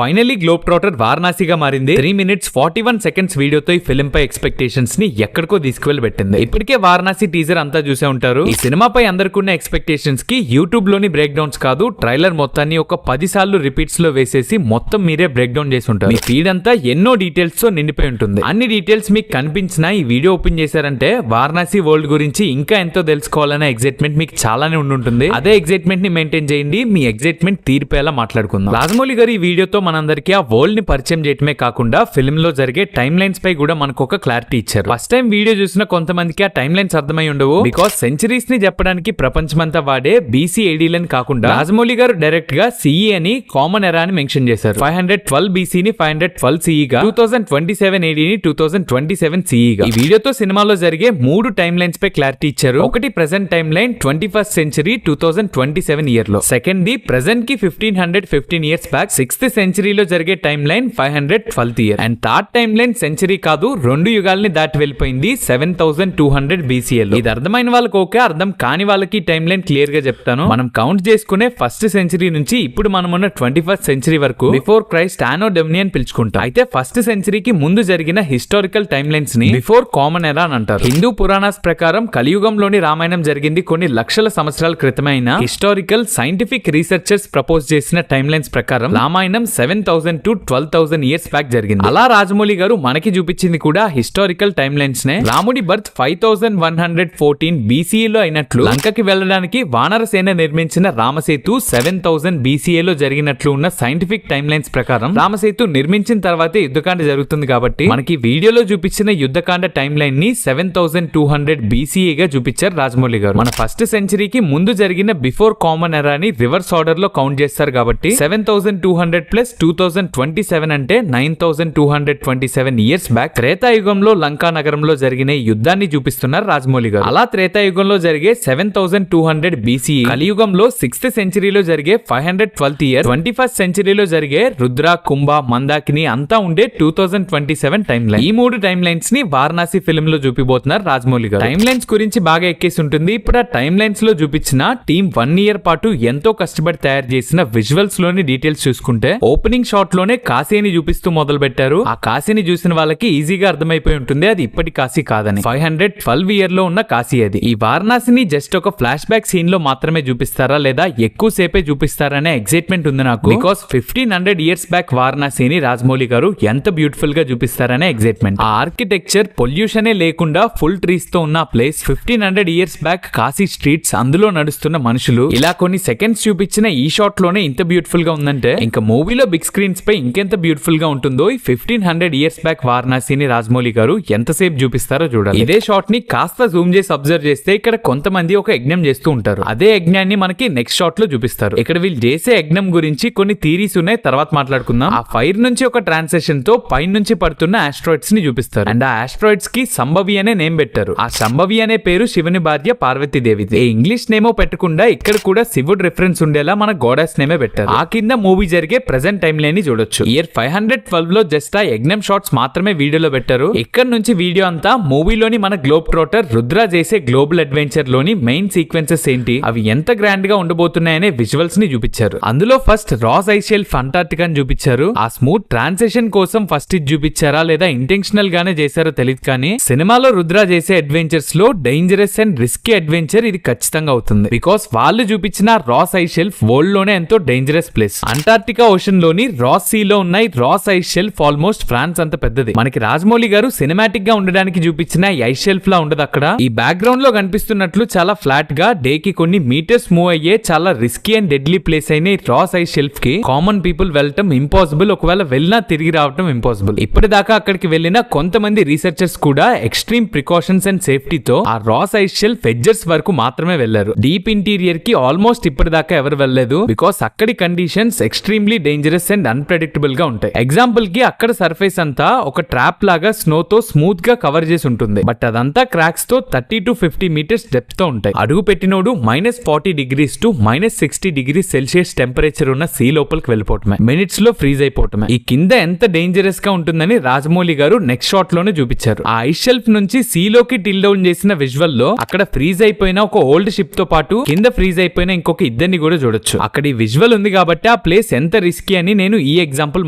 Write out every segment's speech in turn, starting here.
Finally globe trotter వారణాసిగా మారింది. 3 minutes 41 seconds వీడియోతో ఈ ఫిల్మ్ పై ఎక్స్పెక్టేషన్స్ ని ఎక్కడికో తీసుకువెళ్ళి పెట్టింది. ఇప్పటికే వారణాసి టీజర్ అంతా చూసే ఉంటారు. ఈ సినిమాపై అందరికున్న ఎక్స్పెక్టేషన్స్ కి యూట్యూబ్ లోని బ్రేక్ డౌన్స్ కాదు, ట్రైలర్ మొత్తాన్ని ఒక 10 సార్లు రిపీట్స్ లో వేసేసి మొత్తం మీరే బ్రేక్ డౌన్ చేసి ఉంటారు. మీ ఫీడ్ అంతా ఎన్నో డీటెయిల్స్ తో నిండిపోయి ఉంటుంది. అన్ని డీటెయిల్స్ మీకు కనిపించినా ఈ వీడియో ఓపెన్ చేశారంటే వారణాసి వరల్డ్ గురించి ఇంకా ఎంతో తెలుసుకోవాలనే ఎగ్జైట్మెంట్ మీకు చాలానే ఉండుంటుంది. అదే ఎగ్జైట్మెంట్ ని మెయింటైన్ చేయండి. మీ ఎగ్జైట్మెంట్ తీరిపోయేలా మాట్లాడుకుందాం. రాజమౌళి గారు ఈ వీడియోతో మనందరికీ ఆ వరల్డ్ ని పరిచయం చేయటమే కాకుండా ఫిల్మ్ లో జరిగే టైమ్ లైన్స్ పై కూడా మనకు ఒక క్లారిటీ ఇచ్చారు. ఫస్ట్ టైం వీడియో చూసిన కొంతమందికి ఆ టైమ్ లైన్స్ అర్థమై ఉండవు. బికాస్ సెంచరీస్ ని చెప్పడానికి ప్రపంచమంతా వాడే బీసీ ఏడీలని కాకుండా రాజమౌళి గారు డైరెక్ట్ గా సిఈ అని కామన్ ఎరా అని మెన్షన్ చేశారు. 512 బీసీని 512 సిఈగా, 2027 ఏడీని 2027 సిఈగా. ఈ వీడియోతో సినిమాలో జరిగే 3 టైమ్ లైన్స్ పై క్లారిటీ ఇచ్చారు. ఒకటి present time line 21st century 2027 year లో, సెకండ్ ది ప్రెసెంట్ కి 1515 years బ్యాక్ 6th century లో జరిగే time line 512th year, and third time line century కాదు 2 యుగాల్ని దాటి వెళ్ళిపోయింది 7200 BCE లో. ఇది అర్థమైన వాళ్ళకి ఓకే, అర్థం కాని వాళ్ళకి టైమ్ లైన్ క్లియర్ గా చెప్తాను. మనం కౌంట్ చేసుకునే ఫస్ట్ సెంచరీ నుంచి ఇప్పుడు మనం ఉన్న 21st century వరకు బిఫోర్ క్రైస్ట్ ఆనో డొమిని అని పిలుచుకుంటాం. అయితే ఫస్ట్ సెంచరీకి ముందు జరిగిన హిస్టారికల్ టైమ్ లైన్స్ ని బిఫోర్ కామన్ ఎరా అని అంటారు. హిందూ పురాణాస్ ప్రకారం కలియుగంలోని రామాయణం జరిగింది కొన్ని లక్షల సంవత్సరాల క్రితమే అయినా హిస్టారికల్ సైంటిఫిక్ రీసెర్చర్స్ ప్రపోజ్ చేసిన టైమ్ లైన్స్ ప్రకారం రామాయణం 7000 to 12,000 years బ్యాక్ జరిగింది. అలా రాజమౌళి గారు మనకి చూపించింది కూడా హిస్టారికల్ టైమ్ లైన్స్ నే. రాముడి బర్త్ 5114 BCE లో అయినట్లు, లంకకి వెళ్ళడానికి వానర సేన నిర్మించిన రామసేతు 7000 BCE లో జరిగినట్లు ఉన్న సైంటిఫిక్ టైమ్ లైన్స్ ప్రకారం రామసేతు నిర్మించిన తర్వాతే యుద్ధకాండ జరుగుతుంది. కాబట్టి మనకి వీడియోలో చూపించిన యుద్ధకాండ టైమ్ లైన్ ని 7200 BCE గా చూపించారు రాజమౌళి గారు. మన ఫస్ట్ సెంచరీకి ముందు జరిగిన బిఫోర్ కామన్ ఎరా ని రివర్స్ ఆర్డర్ లో కౌంట్ చేస్తారు. కాబట్టి 7200 ప్లస్ 2027 అంటే 9227 ఇయర్స్ బ్యాక్ త్రేతాయుగంలో లంకా నగరంలో జరిగిన యుద్ధాన్ని చూపిస్తున్నారు రాజమౌళి గారు. అలా త్రేతాయుగంలో జరిగే 7200 BCE, కలియుగంలో 6th century లో జరిగే 512th year, 21st century లో జరిగే రుద్ర, కుంభ, మందాకిని అంతా ఉండే 2027 టైమ్ లైన్. ఈ 3 టైమ్ లైన్స్ ని వారణాసి ఫిల్మ్ లో చూపిపోతున్నారు రాజమౌళి గారు. టైమ్ లైన్స్ గురించి బాగా ఎక్కేసి ఉంటుంది. ఇప్పుడు ఆ టైమ్ లైన్స్ లో చూపించిన టీమ్ 1 year పాటు ఎంతో కష్టపడి తయారు చేసిన విజువల్స్ లోని డీటెయిల్స్ చూసుకుంటే ఓపెనింగ్ షాట్ లోనే కాశీని చూపిస్తూ మొదలు పెట్టారు. ఆ కాశీని చూసిన వాళ్ళకి ఈజీగా అర్థమైపోయి ఉంటుంది అది ఇప్పటి కాశీ కాదని. 512 year లో ఉన్న కాశీ అది. ఈ వారణాసిని జస్ట్ ఒక ఫ్లాష్ బ్యాక్ సీన్ లో మాత్రమే చూపిస్తారా లేదా ఎక్కువ సేపే చూపిస్తారనే ఎగ్జైట్మెంట్ ఉంది నాకు. బికాస్ 1500 years బ్యాక్ వారణాసిని రాజమౌళి గారు ఎంత బ్యూటిఫుల్ గా చూపిస్తారనే ఎగ్జైట్మెంట్. ఆ ఆర్కిటెక్చర్ పొల్యూషనే లేకుండా ఫుల్ ట్రీస్ తో ఉన్న place, 1500 years back Kashi streets, అందులో నడుస్తున్న మనుషులు, ఇలా కొన్ని సెకండ్స్ చూపించిన ఈ షాట్ లోనే ఇంత బ్యూటిఫుల్ గా ఉందంటే ఇంకా మూవీలో బిగ్ స్క్రీన్స్ పై ఇంకెంత బ్యూటిఫుల్ గా ఉంటుందో ఈ 1500 years బ్యాక్ వారణాసిని రాజమౌళి గారు ఎంతసేపు చూపిస్తారో చూడాలి. ఇదే షాట్ ని కాస్త జూమ్ చేసి అబ్జర్వ్ చేస్తే ఇక్కడ కొంతమంది ఒక యజ్ఞం చేస్తూ ఉంటారు. అదే యజ్ఞాన్ని మనకి నెక్స్ట్ షాట్ లో చూపిస్తారు. ఇక్కడ వీళ్ళు చేసే యజ్ఞం గురించి కొన్ని థీరీస్ ఉన్నాయి, తర్వాత మాట్లాడుకుందాం. ఆ ఫైర్ నుంచి ఒక ట్రాన్సాక్షన్ తో పై నుంచి పడుతున్న ఆస్ట్రాయిడ్స్ ని చూపిస్తారు. అండ్ ఆ ఆస్ట్రాయిడ్స్ కి సంభవి అనే నేమ్ పెట్టారు. ఆ సంభవి అనే పేరు శివుని భార్య పార్వతీదేవిది. ఏ ఇంగ్లీష్ నేమో పెట్టకుండా ఇక్కడ కూడా శివుడు రిఫరెన్స్ ఉండేలా మన గోడెస్ నేమే పెట్టారు. ఆ కింద మూవీ జరిగే ప్రెసెంట్ టైమ్ లైన్ ని చూడొచ్చు. ఇయర్ 512 లో జస్ట్ ఆ యజ్ఞం షాట్స్ మాత్రమే వీడియోలో పెట్టారు. ఇక్కడ నుంచి వీడియో అంతా మూవీలోని మన గ్లోబ్ ట్రాటర్ రుద్ర చేసే గ్లోబల్ అడ్వెంచర్ లోని మెయిన్ సీక్వెన్సెస్ ఏంటి, అవి ఎంత గ్రాండ్ గా ఉండబోతున్నాయనే విజువల్స్ ని చూపించారు. అందులో first Ross ice shelf Antarctica అని చూపించారు. ఆ స్మూత్ ట్రాన్సిషన్ కోసం ఫస్ట్ ఇది చూపించారా లేదా ఇంటెన్షనల్ గానే చేశారో తెలియదు, కానీ సినిమాలో రుద్ర చేసే అడ్వెంచర్స్ లో డేంజరస్ అండ్ రిస్కీ అడ్వెంచర్ ఇది ఖచ్చితంగా అవుతుంది. బికాస్ వాళ్ళు చూపించిన రాస్ ఐస్ షెల్ఫ్ వరల్డ్ లోనే ఎంతో డేంజరస్ ప్లేస్. అంటార్టికా ఓషన్ లోని రాస్ సీ లో ఉన్న Ross ice shelf almost France అంత పెద్దది. మనకి రాజమౌళి గారు సినిమాటిక్ గా ఉండడానికి చూపించిన ఐస్ షెల్ఫ్ లా ఉండదు అక్కడ. ఈ బ్యాక్గ్రౌండ్ లో కనిపిస్తున్నట్లు చాలా ఫ్లాట్ గా డే కి కొన్ని మీటర్స్ మూవ్ అయ్యే చాలా రిస్కీ అండ్ డెడ్లీ ప్లేస్ అయిన రాస్ ఐస్ షెల్ఫ్ కి కామన్ పీపుల్ వెళ్ళటం ఇంపాసిబుల్. ఒకవేళ వెళ్ళినా తిరిగి రావటం ఇంపాసిబుల్. ఇప్పటిదాకా అక్కడికి వెళ్ళిన కొంతమంది రీసెర్చర్స్ కూడా ఎక్స్ట్రీమ్ ప్రికాషన్స్ అండ్ సేఫ్టీతో ఆ రాస్ ఐస్ షెల్ఫ్ ఎడ్జెస్ వరకు మాత్రమే వెళ్లారు. డీప్ ఇంటీరియర్ కి ఆల్మోస్ట్ ఇప్పటిదాకా ఎవరు వెళ్ళలేదు. బికాస్ అక్కడి conditions extremely dangerous and unpredictable గా ఉంటాయి. ఎగ్జాంపుల్ కి అక్కడ సర్ఫేస్ అంతా ఒక ట్రాప్ లాగా స్నో తో స్మూత్ గా కవర్ చేసి ఉంటుంది. బట్ అదంతా క్రాక్స్ తో 30 to 50 meters డెప్త్ తో ఉంటాయి. అడుగు పెట్టినోడు -40 degrees to -60 degrees Celsius temperature ఉన్న సీ లోపలికి వెళ్ళిపోవటమే, మినిట్స్ లో ఫ్రీజ్ అయిపోవటమే. ఈ కింద ఎంత డేంజరస్ గా ఉంటుందని రాజమౌళి గారు నెక్స్ట్ షాట్ లోనే చూపించారు. ఆ ఐస్ షెల్ఫ్ నుంచి సీలోకి టిల్ డౌన్ చేసిన విజువల్ లో అక్కడ ఫ్రీజ్ అయిపోయిన ఒక ఓల్డ్ షిప్ తో పాటు కింద ఫ్రీజ్ అయిపోయిన ఇంకొక ఇద్దరిని కూడా చూడొచ్చు. అక్కడ ఈ విజువల్ ఉంది కాబట్టి ఆ ప్లేస్ ఎంత రిస్కీ అని అని నేను ఈ ఎగ్జాంపుల్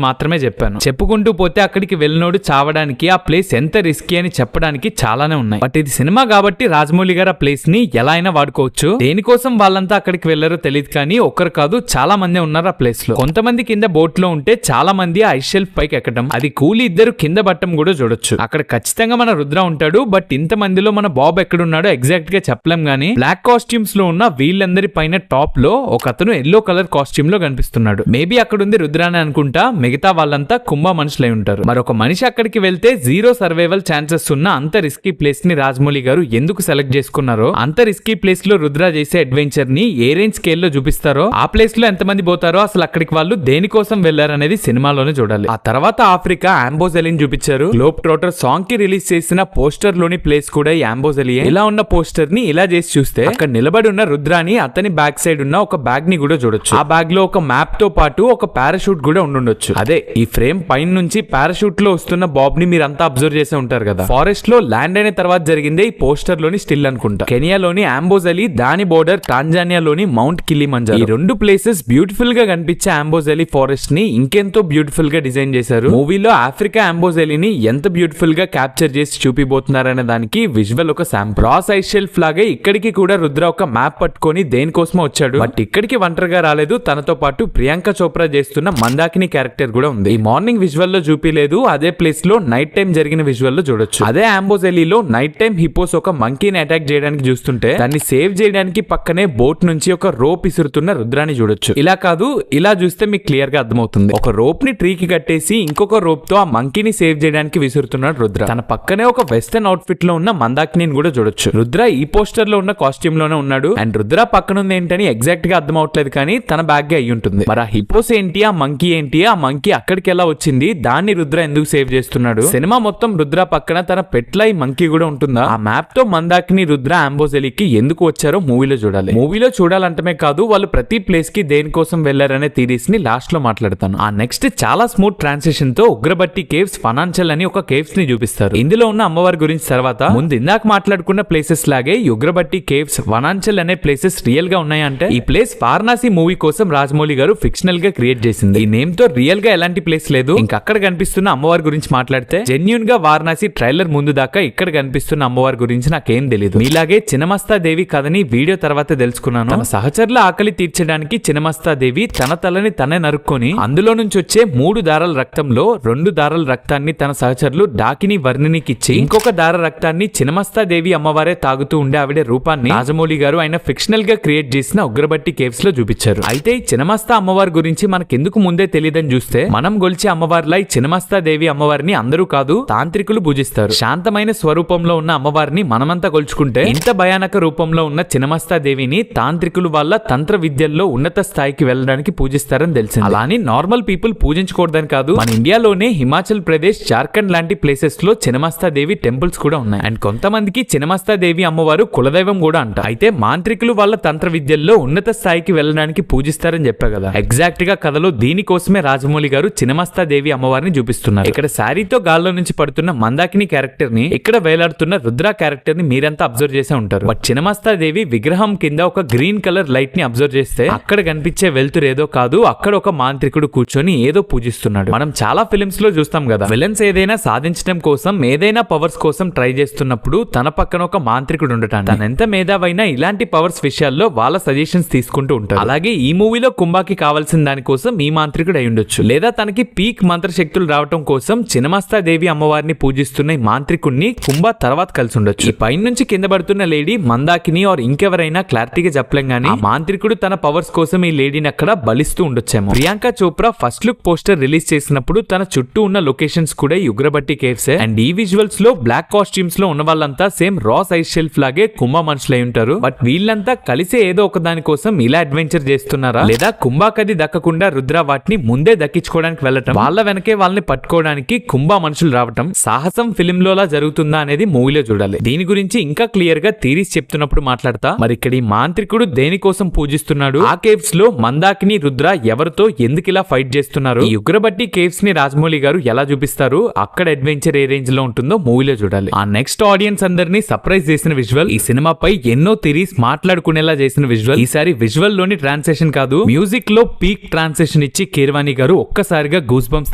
మాత్రమే చెప్పాను. చెప్పుకుంటూ పోతే అక్కడికి వెళ్ళినోడు చావడానికి ఆ ప్లేస్ ఎంత రిస్కీ అని చెప్పడానికి చాలానే ఉన్నాయి. బట్ ఇది సినిమా కాబట్టి రాజమౌళి గారు ఆ ప్లేస్ ని ఎలా అయినా వాడుకోవచ్చు. దేనికోసం వాళ్ళంతా అక్కడికి వెళ్లారో తెలియదు కానీ ఒక్కరు కాదు చాలా మంది ఉన్నారు ఆ ప్లేస్ లో. కొంతమంది కింద బోట్ లో ఉంటే చాలా మంది ఆ ఐస్ షెల్ఫ్ పైకి ఎక్కడం, అది కూలి ఇద్దరు కింద పట్టం కూడా చూడొచ్చు. అక్కడ ఖచ్చితంగా మన రుద్ర ఉంటాడు. బట్ ఇంత మందిలో మన బాబ్ ఎక్కడున్నాడో ఎగ్జాక్ట్ గా చెప్పలేం గానీ బ్లాక్ కాస్ట్యూమ్స్ లో ఉన్న వీళ్ళందరి పైన టాప్ లో ఒక అతను ఎల్లో కలర్ కాస్ట్యూమ్ లో కనిపిస్తున్నాడు. మేబీ అక్కడ ఉంది రుద్రాని అనుకుంటా. మిగతా వాళ్ళంతా కుంభ మనుషులై ఉంటారు. మరొక మనిషి అక్కడికి వెళ్తే జీరో సర్వైవల్ ఛాన్సెస్ ఉన్న అంత రిస్కీ ప్లేస్ ని రాజమౌళి గారు ఎందుకు సెలెక్ట్ చేసుకున్నారో, అంత రిస్కీ ప్లేస్ లో రుద్ర చేసే అడ్వెంచర్ ని ఏ రేంజ్ స్కేల్ లో చూపిస్తారో, ఆ ప్లేస్ లో ఎంతమంది పోతారో, అసలు అక్కడికి వాళ్ళు దేనికోసం వెళ్లారనేది సినిమాలోనే చూడాలి. ఆ తర్వాత ఆఫ్రికా ఆంబోజెలిని చూపించారు. గ్లోబ్ ట్రోటర్ సాంగ్ కి రిలీజ్ చేసిన పోస్టర్ లోని ప్లేస్ కూడా ఈ ఆంబోజెలియే. ఇలా ఉన్న పోస్టర్ ని ఇలా చేసి చూస్తే అక్కడ నిలబడి ఉన్న రుద్రాని అతని బ్యాక్ సైడ్ ఉన్న ఒక బ్యాగ్ ని కూడా చూడొచ్చు. ఆ బ్యాగ్ లో ఒక మ్యాప్ తో పాటు ఒక పారాషూట్ కూడా ఉండుండొచ్చు. అదే ఈ ఫ్రేమ్ పైన నుంచి పారాషూట్ లో వస్తున్న బాబ్ ని మీరంతా అబ్జర్వ్ చేసే ఉంటారు కదా. ఫారెస్ట్ లో ల్యాండ్ అయిన తర్వాత జరిగిందే ఈ పోస్టర్ లోని స్టిల్ అనుకుంటా. కెనియాలోని ఆంబోజెలి, దాని బోర్డర్ టాంజానియాలోని మౌంట్ కిలిమంజారో. ఈ రెండు ప్లేసెస్ బ్యూటిఫుల్ గా కనిపించే ఆంబోజెలి ఫారెస్ట్ ని ఇంకెంతో బ్యూటిఫుల్ గా డిజైన్ చేశారు. మూవీలో ఆఫ్రికా ఆంబోజెలిని ఎంత బ్యూటిఫుల్ గా క్యాప్చర్ చేసి చూపిపోతున్నారనే దానికి విజువల్ ఒక శాంపుల్. రాస్ ఐస్ షెల్ఫ్ లాగే ఇక్కడికి కూడా రుద్ర ఒక మ్యాప్ పట్టుకొని దేనికోసమో వచ్చాడు. బట్ ఇక్కడికి ఒంటరిగా రాలేదు. తనతో పాటు ప్రియాంక చోప్రా చేస్తున్న మందాకిని క్యారెక్టర్ కూడా ఉంది. ఈ మార్నింగ్ విజువల్ లో చూపిలేదు. అదే ప్లేస్ లో నైట్ టైం జరిగిన విజువల్ లో చూడొచ్చు. అదే ఆంబోజెలిలో నైట్ టైం హిపోస్ ఒక మంకీని అటాక్ చేయడానికి చూస్తుంటే దాన్ని సేవ్ చేయడానికి పక్కనే బోట్ నుంచి ఒక రోప్ ఇసురుతున్న రుద్రాని చూడొచ్చు. ఇలా కాదు, ఇలా చూస్తే మీకు క్లియర్ గా అర్థమవుతుంది. ఒక రోప్ ని ట్రీకి కట్టేసి ఇంకొక రోప్ తో ఆ మంకీని సేవ్ చేయడానికి విసురుతున్నాడు రుద్ర. తన పక్కనే ఒక వెస్టర్న్ అవుట్ఫిట్ లో ఉన్న మందాకిని కూడా చూడొచ్చు. రుద్ర ఈ పోస్టర్ లో ఉన్న కాస్ట్యూమ్ లోనే ఉన్నాడు. అండ్ రుద్ర పక్కన ఉంది ఏంటని ఎగ్జాక్ట్ గా అర్థం అవట్లేదు కానీ తన బ్యాగ్ గా అయ్యి ఉంటుంది. మరి ఆ హిపోస్ ఏంటి, ఆ మంకీ ఏంటి, ఆ మంకీ అక్కడికి ఎలా వచ్చింది, దాన్ని రుద్ర ఎందుకు సేవ్ చేస్తున్నాడు? సినిమా మొత్తం రుద్ర పక్కన తన పెట్ల ఈ మంకీ కూడా ఉంటుందా? ఆ మ్యాప్ తో మందాకిని రుద్ర ఆంబోజెలికి ఎందుకు వచ్చారో మూవీలో చూడాలి. మూవీలో చూడాలంటమే కాదు, వాళ్ళు ప్రతి ప్లేస్ కి దేనికోసం వెళ్లారనే థీరీస్ ని లాస్ట్ లో మాట్లాడతాను. ఆ నెక్స్ట్ చాలా స్మూత్ ట్రాన్సిషన్ తో ఉగ్రబట్టి కేవ్స్ ఫనాన్షియల్ అని ఒక కేవ్స్ ని చూపిస్తారు. ఇందులో ఉన్న అమ్మవారి గురించి తర్వాత ముందు ఇందాక మాట్లాడుకున్న ప్లేసెస్ లాగే ఉగ్రబట్టి కేవ్స్ ఫనాన్షియల్ అనే ప్లేసెస్ రియల్ గా ఉన్నాయంటే ఈ ప్లేస్ వారణాసి మూవీ కోసం రాజమౌళి గారు ఫిక్షనల్ గా క్రియేట్ చేసింది. ఈ నేమ్ తో రియల్ గా ఎలాంటి ప్లేస్ లేదు. ఇంకా అక్కడ కనిపిస్తున్న అమ్మవారి గురించి మాట్లాడితే జెన్యూన్ గా వారణాసి ట్రైలర్ ముందు దాకా ఇక్కడ కనిపిస్తున్న అమ్మవారి గురించి నాకేం తెలియదు. మీలాగే చినమస్తా దేవి కథని వీడియో తర్వాత తెలుసుకున్నాను. తన సహచరుల ఆకలి తీర్చడానికి చినమస్తా దేవి తన తలని తనే నరుక్కొని అందులో నుంచి వచ్చే 3 దారాల రక్తంలో 2 దారాల రక్తాన్ని తన సహచరులు డాకిని వర్ణినికిచ్చి ఇంకొక దార రక్తాన్ని చినమస్తా దేవి అమ్మవారే తాగుతూ ఉండే ఆవిడ రూపాన్ని రాజమౌళి గారు ఆయన ఫిక్షనల్ గా క్రియేట్ చేసిన ఉగ్రబట్టి కేవ్స్ లో చూపించారు. అయితే ఈ చినమస్తా అమ్మవారి గురించి మనకెందుకు ముందే తెలియదని చూస్తే మనం గొలిచే అమ్మవారిలా ఈ చినమస్తా దేవి అమ్మవారిని అందరూ కాదు తాంత్రికులు పూజిస్తారు. శాంతమైన స్వరూపంలో ఉన్న అమ్మవారిని మనమంతా కొలుచుకుంటే ఇంత భయానక రూపంలో ఉన్న చినమస్తా దేవిని తాంత్రికులు వాళ్ళ తంత్ర విద్యల్లో ఉన్నత స్థాయికి వెళ్ళడానికి పూజిస్తారని తెలిసింది. అలాని నార్మల్ పీపుల్ పూజించకూడదని కాదు. మన ఇండియాలోనే హిమాచల్ ప్రదేశ్, జార్ఖండ్ లాంటి ప్లేసెస్ లో చినమస్తా దేవి టెంపుల్స్ కూడా ఉన్నాయి. అండ్ కొంతమందికి చినమస్తా దేవి అమ్మవారు కులదైవం కూడా అంట. అయితే మాంత్రికులు వాళ్ళ తంత్ర విద్యల్లో ఉన్నత స్థాయికి వెళ్ళడానికి పూజిస్తారని చెప్పా కదా. ఎగ్జాక్ట్ గా కథలో దీనికోసమే రాజమౌళి గారు చినమస్తా దేవి అమ్మవారిని చూపిస్తున్నారు. ఇక్కడ శారీతో గాల్లో నుంచి పడుతున్న మందాకిని క్యారెక్టర్ ని, ఇక్కడ వేలాడుతున్న రుద్ర క్యారెక్టర్ ని మీరంతా అబ్జర్వ్ చేసే ఉంటారు. బట్ చినమస్తా దేవి విగ్రహం కింద ఒక గ్రీన్ కలర్ లైట్ ని అబ్జర్వ్ చేస్తే అక్కడ కనిపించే వెలుతురు ఏదో కాదు, అక్కడ ఒక మాంత్రికుడు కూర్చొని ఏదో పూజిస్తున్నాడు. మనం చాలా ఫిలిమ్స్ లో చూస్తాం కదా, విలన్స్ ఏదైనా సాధించడం కోసం, ఏదైనా పవర్స్ కోసం ట్రై చేస్తున్నప్పుడు తన పక్కన ఒక మాంత్రికుడు ఉండటాన్ని. తనెంత మేధావైనా ఇలాంటి పవర్స్ విషయాల్లో వాళ్ళ సజెషన్స్ తీసుకుంటూ ఉంటారు. అలాగే ఈ మూవీలో కుంభాకి కావాల్సిన దానికోసం ఈ మాంత్రికుడు అయి ఉండొచ్చు. లేదా తనకి పీక్ మంత్రశక్తులు రావటం కోసం చినమస్తా దేవి అమ్మవారిని పూజిస్తున్న ఈ మాంత్రికుడిని కుంభ తర్వాత కలిసి ఉండొచ్చు. ఈ పైన నుంచి కింద పడుతున్న లేడీ మందాకిని ఆర్ ఇంకెవరైనా క్లారిటీగా చెప్పలేం గానీ ఆ మాంత్రికుడు తన పవర్స్ కోసం ఈ లేడీని అక్కడ బలిస్తూ ఉండొచ్చేమో. Priyanka Chopra first look poster release చేసినప్పుడు తన చుట్టూ ఉన్న లొకేషన్స్ కూడా ఉగ్రబట్టి కేవ్స్. అండ్ ఈ విజువల్స్ లో బ్లాక్ కాస్ట్యూమ్స్ లో ఉన్న వాళ్ళంతా సేమ్ రాస్ ఐస్ షెల్ఫ్ లాగే కుంభ మనుషులై ఉంటారు. బట్ వీళ్ళంతా కలిసే ఏదో ఒక దాని కోసం ఇలా అడ్వెంచర్ చేస్తున్నారా, లేదా కుంభాకది దక్కకుండా రుద్ర వాటిని ముందే దక్కించుకోవడానికి వెళ్ళటం, వాళ్ళ వెనకే వాళ్ళని పట్టుకోవడానికి కుంభ మనుషులు రావటం సాహసం ఫిలిం లోలా జరుగుతుందా అనేది మూవీలో చూడాలి. దీని గురించి ఇంకా క్లియర్ గా థీరీస్ చెప్తున్నప్పుడు మాట్లాడతా. మరి ఇక్కడ ఈ మాంత్రికుడు దేనికోసం పూజిస్తున్నాడు, ఆ కేవ్స్ లో మందాకిని రుద్ర ఎవరితో ఎందుకు ఇలా ఫైట్ చేస్తున్నారు, ఈ ఉగ్రబట్టి కేవ్స్ ని రాజమౌళి గారు ఎలా చూపిస్తారు, అక్కడ అడ్వెంచర్ ఏ రేంజ్ లో ఉంటుందో మూవీలో చూడాలి. ఆ నెక్స్ట్ ఆడియన్స్ అందరినీ సర్ప్రైజ్ చేసిన విజువల్, ఈ సినిమాపై ఎన్నో థీరీస్ మాట్లాడుకునేలా చేసిన విజువల్. ఈసారి విజువల్ లోని ట్రాన్సాక్షన్ కాదు, మ్యూజిక్ లో పీక్ ట్రాన్సాక్షన్ ఎక్స్ప్లెనేషన్ ఇచ్చి కీరవాణి గారు ఒక్కసారిగా గూస్ బంప్స్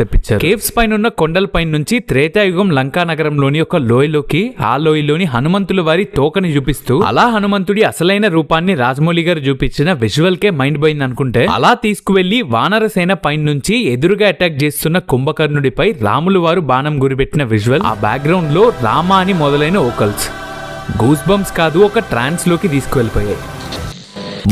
తెప్పించారు. కేవ్స్ పైన ఉన్న కొండల పైన నుంచి త్రేతాయుగం లంకా నగరంలోని ఒక లోయలోకి, ఆ లోయలోని హనుమంతుల వారి తోకని చూపిస్తూ అలా హనుమంతుడి అసలైన రూపాన్ని రాజమౌళి గారు చూపించిన విజువల్ కే మైండ్ పోయింది అనుకుంటే, అలా తీసుకువెళ్లి వానరసేన పైన నుంచి ఎదురుగా అటాక్ చేస్తున్న కుంభకర్ణుడిపై రాములు వారు బాణం గురిపెట్టిన విజువల్, ఆ బ్యాక్గ్రౌండ్ లో రామ అని మొదలైన ఓకల్స్ గూస్ బంప్స్ కాదు, ఒక ట్రాన్స్ లోకి తీసుకువెళ్ళిపోయాయి.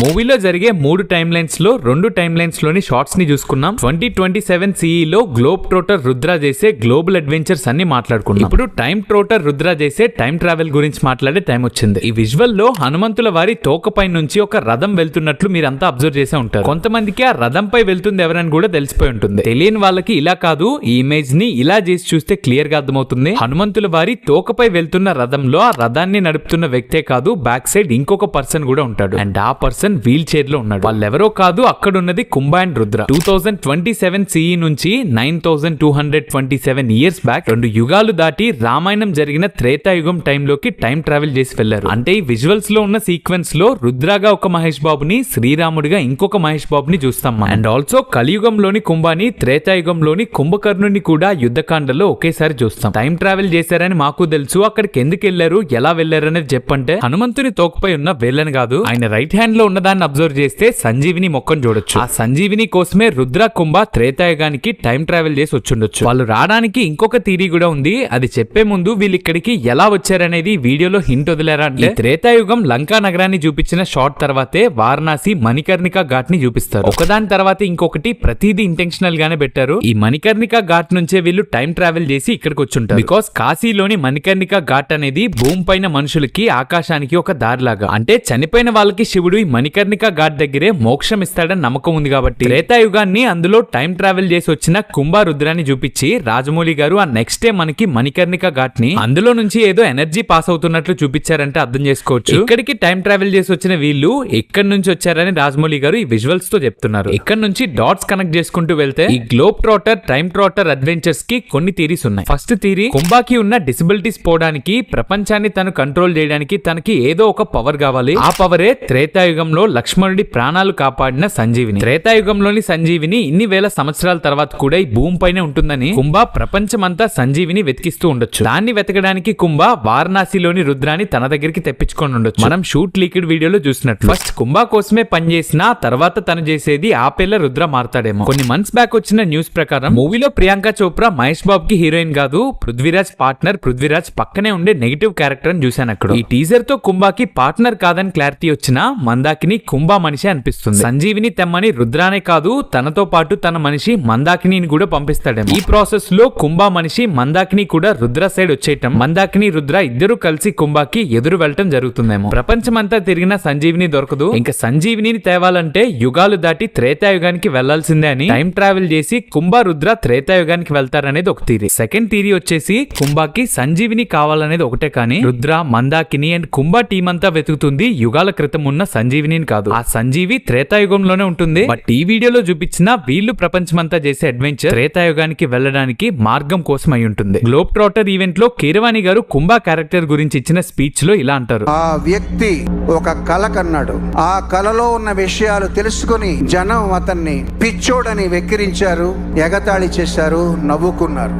మూవీలో జరిగే 3 టైమ్ లైన్స్ లో 2 టైమ్ లైన్స్ లోని షార్ట్స్ ని చూసుకున్నాం. 2027 CE లో గ్లోబ్ ట్రోటర్ రుద్ర చేసే గ్లోబల్ అడ్వెంచర్స్ అన్ని మాట్లాడుకున్నాం. ఇప్పుడు టైమ్ ట్రోటర్ రుద్ర చేసే టైం ట్రావెల్ గురించి మాట్లాడే టైం వచ్చింది. ఈ విజువల్ లో హనుమంతుల వారి తోకపై నుంచి ఒక రథం వెళ్తున్నట్లు మీరంతా అబ్జర్వ్ చేసే ఉంటారు. కొంతమందికి ఆ రథంపై వెళ్తుంది ఎవరని కూడా తెలిసిపోయి ఉంటుంది. తెలియని వాళ్ళకి ఇలా కాదు, ఈ ఇమేజ్ ని ఇలా చేసి చూస్తే క్లియర్ గా అర్థమవుతుంది. హనుమంతుల వారి తోకపై వెళ్తున్న రథంలో ఆ రథాన్ని నడుపుతున్న వ్యక్తే కాదు, బ్యాక్ సైడ్ ఇంకొక పర్సన్ కూడా ఉంటాడు. అండ్ ఆ పర్సన్ వీల్ చైర్ లో ఉన్నాడు. వాళ్ళెవరో కాదు, అక్కడ ఉన్నది కుంభ అండ్ రుద్ర. 2027 CE నుంచి 9227 ఇయర్స్ బ్యాక్ 2 యుగాలు దాటి రామాయణం జరిగిన త్రేతాయుగం టైంలోకి టైం ట్రావెల్ చేసి వెళ్లారు. అంటే ఈ విజువల్స్ లో ఉన్న సీక్వెన్స్ లో రుద్రగా ఒక మహేష్ బాబుని, శ్రీరాముడిగా ఇంకొక మహేష్ బాబుని చూస్తాం. అండ్ ఆల్సో కలియుగంలోని కుంభని, త్రేతాయుగంలోని కుంభకర్ణుని కూడా యుద్ధకాండలో ఒకేసారి చూస్తాం. టైం ట్రావెల్ చేశారని మాకు తెలుసు, అక్కడికి ఎందుకు వెళ్లారు, ఎలా వెళ్లారు అనేది చెప్పంటే హనుమంతుని తోకపై ఉన్న వేళ్ళని కాదు, ఆయన రైట్ హ్యాండ్ లో ఉన్నదాన్ని అబ్జర్వ్ చేస్తే సంజీవిని మొక్కను చూడొచ్చు. ఆ సంజీవిని కోసమే రుద్ర కుంభ త్రేతాయుగానికి టైం ట్రావెల్ చేసి వచ్చుండొచ్చు. వాళ్ళు రావడానికి ఇంకొక థియరీ కూడా ఉంది. అది చెప్పే ముందు వీళ్ళు ఇక్కడికి ఎలా వచ్చారనేది వీడియోలో హింట్ వదిలేరా అంటే, త్రేతాయుగం లంకా నగరాన్ని చూపించిన షార్ట్ తర్వాతే వారణాసి మణికర్ణిక ఘాట్ ని చూపిస్తారు. ఒకదాని తర్వాత ఇంకొకటి ప్రతిదీ ఇంటెన్షనల్ గానే పెట్టారు. ఈ మణికర్ణిక ఘాట్ నుంచే వీళ్ళు టైం ట్రావెల్ చేసి ఇక్కడికి వచ్చుంటారు. బికాస్ కాశీలోని మణికర్ణిక ఘాట్ అనేది భూమి పైన మనుషులకి, ఆకాశానికి ఒక దారిలాగా. అంటే చనిపోయిన వాళ్ళకి శివుడు ఈ మణికర్ణిక ఘాట్ దగ్గరే మోక్షం ఇస్తాడని నమ్మకం ఉంది కాబట్టి త్రేతాయుగాన్ని, అందులో టైం ట్రావెల్ చేసి వచ్చిన కుంభ రుద్రాన్ని చూపించి రాజమౌళి గారు ఆ నెక్స్ట్ డే మనకి మణికర్ణిక ఘాట్ ని, అందులో నుంచి ఏదో ఎనర్జీ పాస్ అవుతున్నట్లు చూపించారంటే అర్థం చేసుకోవచ్చు. ఇక్కడికి టైం ట్రావెల్ చేసి వచ్చిన వీళ్ళు ఎక్కడి నుంచి వచ్చారని రాజమౌళి గారు ఈ విజువల్స్ తో చెప్తున్నారు. ఇక్కడ నుంచి డాట్స్ కనెక్ట్ చేసుకుంటూ వెళ్తే ఈ globe trotter, time trotter adventures కి కొన్ని థియరీస్ ఉన్నాయి. ఫస్ట్ థియరీ, కుంభకి ఉన్న డిసబిలిటీస్ పోవడానికి, ప్రపంచాన్ని తను కంట్రోల్ చేయడానికి తనకి ఏదో ఒక పవర్ కావాలి. ఆ పవరే త్రేతాయుగంలో లక్ష్మణుడి ప్రాణాలు కాపాడిన సంజీవిని. త్రేతాయుగంలోని సంజీవిని ఇన్ని వేల సంవత్సరాల తర్వాత కూడా ఈ భూమి పైన ఉంటుందని కుంభ ప్రపంచమంతా సంజీవిని వెతికిస్తూ ఉండొచ్చు. దాన్ని వెతకడానికి కుంభ వారణాసిలోని రుద్రాన్ని తన దగ్గరికి తెప్పించుకొని ఉండొచ్చు. మనం షూట్ లీక్డ్ వీడియోలో చూసినట్లు ఫస్ట్ కుంభ కోసమే పనిచేసిన తర్వాత తను చేసేది ఆపేళ్ల రుద్ర మారతాడేమో. కొన్ని మంత్స్ బ్యాక్ వచ్చిన న్యూస్ ప్రకారం మూవీలో ప్రియాంక చోప్రా మహేష్ బాబు కి హీరోయిన్ కాదు, పృథ్వీరాజ్ పార్ట్నర్, పృథ్వీరాజ్ పక్కనే ఉండే నెగిటివ్ క్యారెక్టర్ అని చూశాను అక్కడ. ఈ టీజర్ తో కుంభకి పార్ట్నర్ కాదని క్లారిటీ వచ్చినా మందాకిని కుంభ మనిషి అనిపిస్తుంది. సంజీవిని తెమ్మని రుద్రానే కాదు, తనతో పాటు తన మనిషి మందాకిని కూడా పంపిస్తాడేమో. ఈ ప్రాసెస్ లో కుంభ మనిషి మందాకిని కూడా రుద్ర సైడ్ వచ్చేయటం, మందాకిని రుద్ర ఇద్దరు కలిసి కుంభకి ఎదురు వెళ్ళటం జరుగుతుందేమో. ప్రపంచమంతా తిరిగిన సంజీవిని దొరకదు, ఇంకా సంజీవిని తేవాలంటే యుగాలు దాటి త్రేతాయుగానికి వెళ్లాల్సిందే అని టైం ట్రావెల్ చేసి కుంభ రుద్ర త్రేతాయుగానికి వెళ్తారనేది ఒక థియరీ. సెకండ్ థియరీ వచ్చేసి కుంభకి సంజీవిని కావాలనేది ఒకటే, కానీ Rudra, Mandakini and Kumbh team అంతా వెతుకుతుంది యుగాల క్రితం ఉన్న సంజీవిని కాదు. ఆ సంజీవి త్రేతాయుగంలోనే ఉంటుంది. బట్ ఈ వీడియోలో చూపించిన వీళ్ళు ప్రపంచమంతా చేసే అడ్వెంచర్ త్రేతాయుగానికి వెళ్ళడానికి మార్గం కోసం అయి ఉంటుంది. గ్లోబ్ ట్రోటర్ ఈవెంట్ లో కీరవాణి గారు కుంభ క్యారెక్టర్ గురించి ఇచ్చిన స్పీచ్ లో ఇలా అంటారు, ఆ వ్యక్తి ఒక కల కన్నాడు. ఆ కలలో ఉన్న విషయాలు తెలుసుకుని జనం అతన్ని పిచ్చోడని వెక్కిరించారు, ఎగతాళి చేశారు, నవ్వుకున్నారు.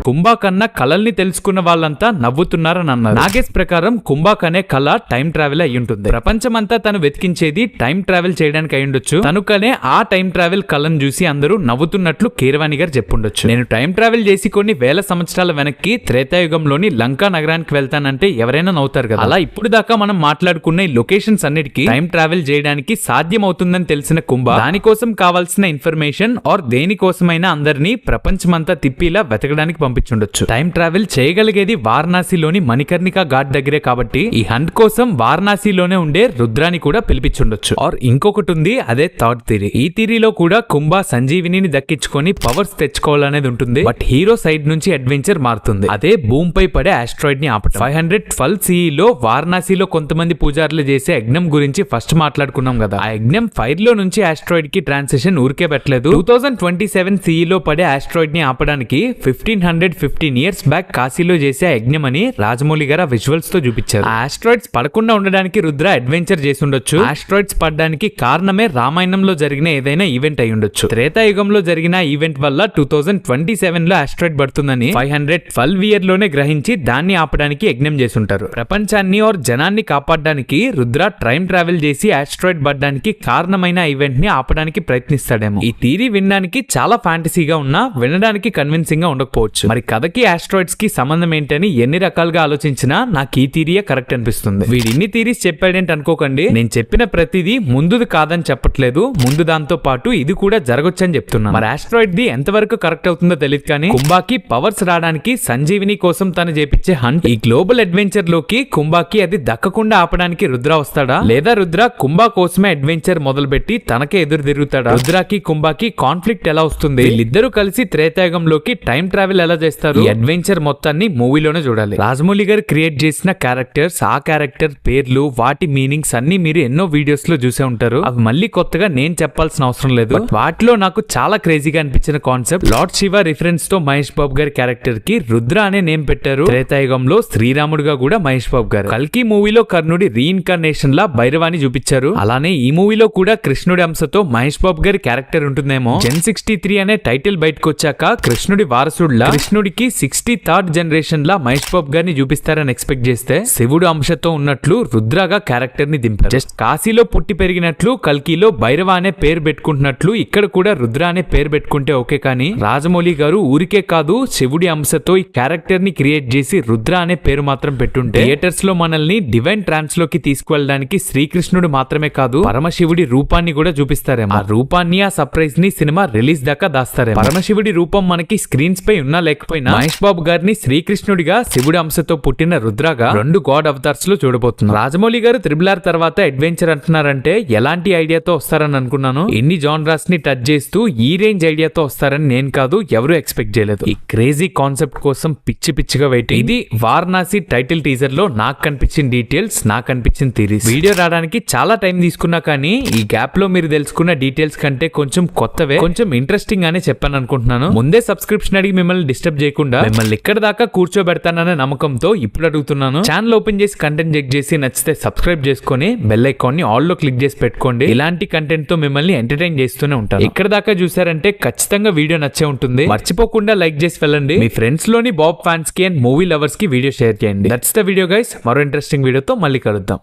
కుంభ కన్నా కళల్ని తెలుసుకున్న వాళ్ళంతా నవ్వుతున్నారని అన్నారు. నాగేష్ ప్రకారం కుంభ కనే కళ టైం ట్రావెల్ అయి ఉంటుంది. ప్రపంచమంతా తను వెతికించేది టైం ట్రావెల్ చేయడానికి అయి ఉండొచ్చు. తనుకనే ఆ టైం ట్రావెల్ కళను చూసి అందరూ నవ్వుతున్నట్లు కీరవాణి గారు చెప్పుండొచ్చు. నేను టైం ట్రావెల్ చేసి కొన్ని వేల సంవత్సరాల వెనక్కి త్రేతాయుగంలోని లంకా నగరానికి వెళ్తానంటే ఎవరైనా నవ్వుతారు కదా. అలా ఇప్పుడు దాకా మనం మాట్లాడుకున్న ఈ లొకేషన్స్ అన్నిటికీ టైం ట్రావెల్ చేయడానికి సాధ్యం అవుతుందని తెలిసిన కుంభ దానికోసం కావాల్సిన ఇన్ఫర్మేషన్ ఆర్ దేనికోసమైనా అందరినీ ప్రపంచమంతా తిప్పిలా వెతకడానికి పంపించుండొచ్చు. టైం ట్రావెల్ చేయగలిగేది వారణాసిలోని మణికర్ణిక ఘాట్ దగ్గరే కాబట్టి ఈ హంట్ కోసం వారణాసిలోనే ఉండే రుద్రాని కూడా పిలిపించుండొచ్చు. ఆర్ ఇంకొకటి ఉంది, అదే థర్డ్ థియరీ. ఈ థియరీలో కూడా కుంభ సంజీవిని దక్కించుకొని పవర్స్ తెచ్చుకోవాలనేది ఉంటుంది. బట్ హీరో సైడ్ నుంచి అడ్వెంచర్ మారుతుంది. అదే భూమిపై పడే ఆస్ట్రాయిడ్ ని ఆపటం. 512 CE లో వారణాసిలో కొంతమంది పూజారులు చేసే యజ్ఞం గురించి ఫస్ట్ మాట్లాడుకున్నాం కదా. ఆ యజ్ఞం ఫైర్ లో నుంచి ఆస్ట్రాయిడ్ కి ట్రాన్సిషన్ ఊరికే పెట్టలేదు. 2027 CE లో పడే ఆస్ట్రాయిడ్ ని ఆపడానికి 1500 215 years బ్యాక్ కాశీలో చేసే యజ్ఞం అని రాజమౌళి గారు విజువల్స్ తో చూపించారు. ఆస్ట్రాయిడ్స్ పడకుండా ఉండడానికి రుద్ర అడ్వెంచర్ చేసి ఉండొచ్చు. ఆస్ట్రాయిడ్స్ పడడానికి కారణమే రామాయణంలో జరిగిన ఏదైనా ఈవెంట్ అయి ఉండొచ్చు. త్రేతాయుగంలో జరిగిన ఈవెంట్ వల్ల 2027 లో ఆస్ట్రాయిడ్ పడుతుందని 512 years లోనే గ్రహించి దాన్ని ఆపడానికి యజ్ఞం చేసుంటారు. ప్రపంచాన్ని और జనాన్ని కాపాడడానికి రుద్ర టైం ట్రావెల్ చేసి ఆస్ట్రాయిడ్ పడడానికి కారణమైన ఈవెంట్ ని ఆపడానికి ప్రయత్నిస్తాడేమో. ఈ థియరీ వినడానికి చాలా ఫ్యాంటసీగా ఉన్నా వినడానికి కన్విన్సింగ్ గా ఉండకపోవచ్చు. మరి కథకి ఆస్ట్రాయిడ్స్ కి సంబంధం ఏంటని ఎన్ని రకాలుగా ఆలోచించినా నాకు ఈ థియరీయే కరెక్ట్ అనిపిస్తుంది. వీడు ఇన్ని థియరీస్ చెప్పాడేంటి అనుకోకండి. నేను చెప్పిన ప్రతిదీ ముందుది కాదని చెప్పట్లేదు, ముందు దాంతో పాటు ఇది కూడా జరగొచ్చని చెప్తున్నా. మరి ఆస్ట్రాయిడ్ ది ఎంతవరకు కరెక్ట్ అవుతుందో తెలియదు కానీ కుంభాకి పవర్స్ రావడానికి సంజీవిని కోసం తను చేపించే హంట్ ఈ గ్లోబల్ అడ్వెంచర్ లోకి కుంభాకి అది దక్కకుండా ఆపడానికి రుద్ర వస్తాడా, లేదా రుద్ర కుంభా కోసమే అడ్వెంచర్ మొదలుపెట్టి తనకే ఎదురు తిరుగుతాడా? రుద్రకి కుంభాకి కాన్ఫ్లిక్ట్ ఎలా వస్తుంది? వీళ్ళిద్దరూ కలిసి త్రేతాయుగంలోకి టైం ట్రావెల్ ఎలా చేస్తారు? ఈ అడ్వెంచర్ మొత్తాన్ని మూవీలోనే చూడాలి. రాజమౌళి గారు క్రియేట్ చేసిన క్యారెక్టర్స్, ఆ క్యారెక్టర్ పేర్లు, వాటి మీనింగ్స్ అన్ని మీరు ఎన్నో వీడియోస్ లో చూసే ఉంటారు. అవి మళ్ళీ కొత్తగా నేను చెప్పాల్సిన అవసరం లేదు. వాటిలో నాకు చాలా క్రేజీగా అనిపించిన కాన్సెప్ట్ లార్డ్ శివ రిఫరెన్స్ తో మహేష్ బాబు గారి క్యారెక్టర్ కి రుద్ర అనే నేమ్ పెట్టారు. త్రేతాయుగంలో శ్రీరాముడుగా కూడా మహేష్ బాబు గారు. కల్కి మూవీలో కర్ణుడి రీఇన్కార్నేషన్ లా భైరవాని చూపించారు. అలానే ఈ మూవీలో కూడా కృష్ణుడి అంశతో మహేష్ బాబు గారి క్యారెక్టర్ ఉంటుందేమో. జెన్ 63 అనే టైటిల్ బయటకు వచ్చాక కృష్ణుడి వారసుడులా కృష్ణుడికి 63rd జనరేషన్ లా మహేష్ బాబు గారిని చూపిస్తారని ఎక్స్పెక్ట్ చేస్తే శివుడు అంశతో ఉన్నట్లు రుద్రగా క్యారెక్టర్ ని దింపారు. జస్ట్ కాశీలో పుట్టి పెరిగినట్లు కల్కిలో భైరవ అనే పేరు పెట్టుకుంటున్నట్లు ఇక్కడ కూడా రుద్ర అనే పేరు పెట్టుకుంటే ఓకే, కానీ రాజమౌళి గారు ఊరికే కాదు శివుడి అంశతో ఈ క్యారెక్టర్ ని క్రియేట్ చేసి రుద్ర అనే పేరు మాత్రం పెట్టుంటే థియేటర్స్ లో మనల్ని డివైన్ ట్రాన్స్ లోకి తీసుకువెళ్ళడానికి శ్రీకృష్ణుడు మాత్రమే కాదు పరమశివుడి రూపాన్ని కూడా చూపిస్తారేమో. ఆ రూపాన్ని, ఆ సర్ప్రైజ్ ని సినిమా రిలీజ్ దాకా దాస్తారేమో. పరమశివుడి రూపం మనకి స్క్రీన్స్ పై ఉన్నా లేకపోయినా మహేష్ బాబు గారిని శ్రీకృష్ణుడిగా, శివుడి అంశతో పుట్టిన రుద్రగా 2 గాడ్ అవతార్స్ లో చూడబోతున్నారు. రాజమౌళి గారు RRR తర్వాత అడ్వెంచర్ అంటున్నారంటే ఎలాంటి ఐడియాతో వస్తారని అనుకున్నాను. ఎన్ని జానరాస్ ని టచ్ చేస్తూ ఈ రేంజ్ ఐడియాతో వస్తారని నేను కాదు, ఎవరు ఎక్స్పెక్ట్ చేయలేదు. ఈ క్రేజీ కాన్సెప్ట్ కోసం పిచ్చిగా వెయిట్. ఇది వారణాసి టైటిల్ టీజర్ లో నాకు కనిపించిన డీటెయిల్స్, నాకు కనిపించిన థియరీస్. వీడియో రావడానికి చాలా టైం తీసుకున్నా కానీ ఈ గ్యాప్ లో మీరు తెలుసుకున్న డీటెయిల్స్ కంటే కొంచెం కొత్తవే, కొంచెం ఇంట్రెస్టింగ్ గానే చెప్పాను అనుకుంటున్నాను. ముందే సబ్స్క్రిప్షన్ అడిగి మిమ్మల్ని డిస్టర్బ్ చేయకుండా మిమ్మల్ని ఇక్కడ దాకా కూర్చోబెడతాననే నమ్మకంతో ఇప్పుడు అడుగుతున్నాను. ఛానల్ ఓపెన్ చేసి కంటెంట్ చెక్ చేసి నచ్చితే సబ్స్క్రైబ్ చేసుకుని బెల్ ఐకాన్ ని ఆల్ లో క్లిక్ చేసి పెట్టుకోండి. ఇలాంటి కంటెంట్ తో మిమ్మల్ని ఎంటర్టైన్ చేస్తూనే ఉంటాను. ఇక్కడ దాకా చూసారంటే ఖచ్చితంగా వీడియో నచ్చే ఉంటుంది. మర్చిపోకుండా లైక్ చేసి వెళ్ళండి. మీ ఫ్రెండ్స్ లోని బాబ్ ఫ్యాన్స్ కి అండ్ మూవీ లవర్స్ కి వీడియో షేర్ చేయండి. That's the video guys. మరో ఇంట్రెస్టింగ్ వీడియోతో మళ్ళీ కలుద్దాం.